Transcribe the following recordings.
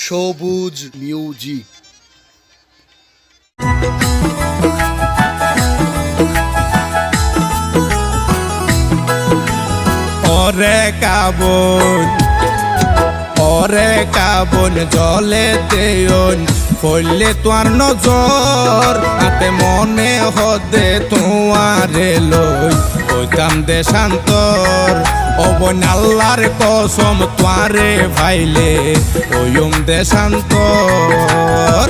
সবুজ মিউজিক। ওরে কাবন জলেতে ফলে তোয়ার নজর আতে মনে হদে তোয়ারে লই ওইতাম দেশান্তর অবন আল্লাহর কসম তোয়ারে ভাইলে ওইম দেশান্তর।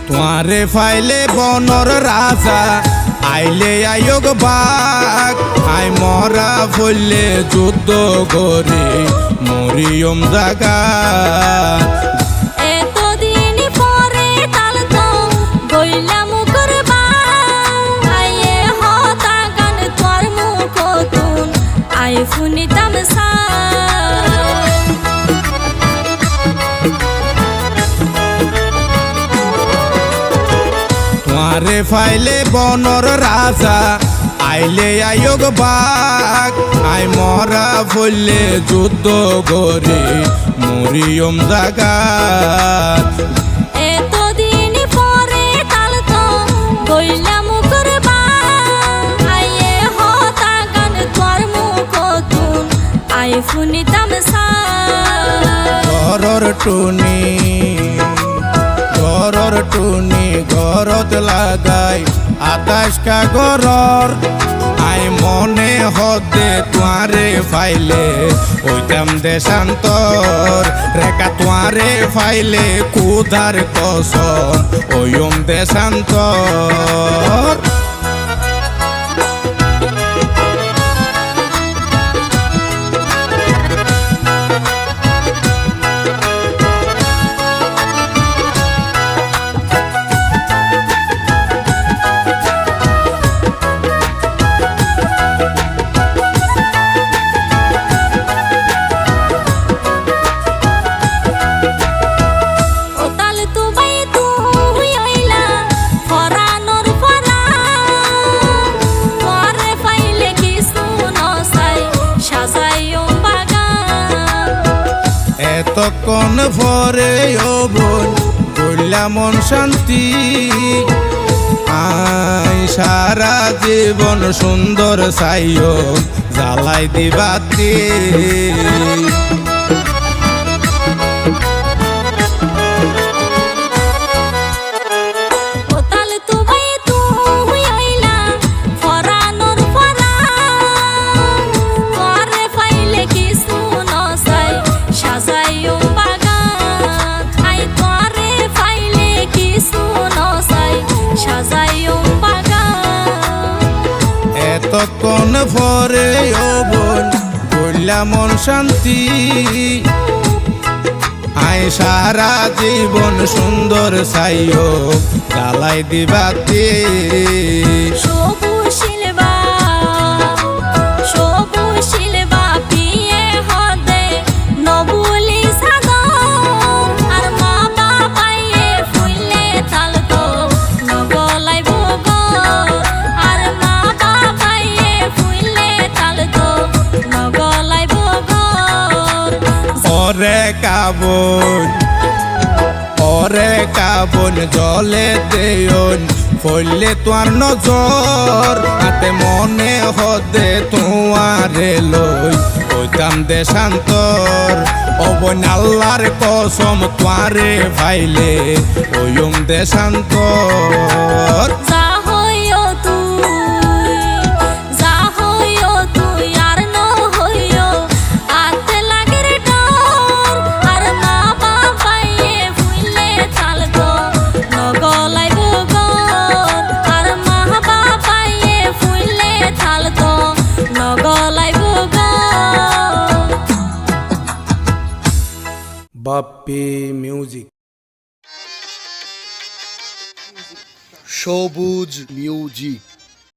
তোমারে ফাইলে বনর রাজা আইলে আয়োগ বাঘ আই মরা ফলে যুদ্ধ করে মরিয়ম জাগা। তোমারে ফাইলে বনর রাজা আইলে আয়োগ বাঘ আই মরা ফলে যুদ্ধ করে মরিয়ম জাগা। ঘরর টুনি ঘরত লাগাই আকাশ কা ঘরর আই মনে হদে তোয়ারে ফাইলে ওইতাম দেশান্তর রেখা তোয়ারে ফাইলে কুদার কসম ওইম দেশান্তর। এতক্ষণ পরে বোন বললা মন শান্তি আই সারা জীবন সুন্দর চাইও জ্বালাই দিবাতি। এতক্ষণ পরে বোন বললা মন শান্তি আই সারা জীবন সুন্দর চাইও জ্বালাই দিবাতি। ওরে কাবন জলে দেয়ন ফলে তোয়ার নজর আতে মনে হদে তোয়ারে লই ওইতাম দেশান্তর অবন আল্লাহর কসম তোয়ারে ভাইলে ওইম দেশান্তর। আর বাপ্পি মিউজিক। সবুজ মিউজিক।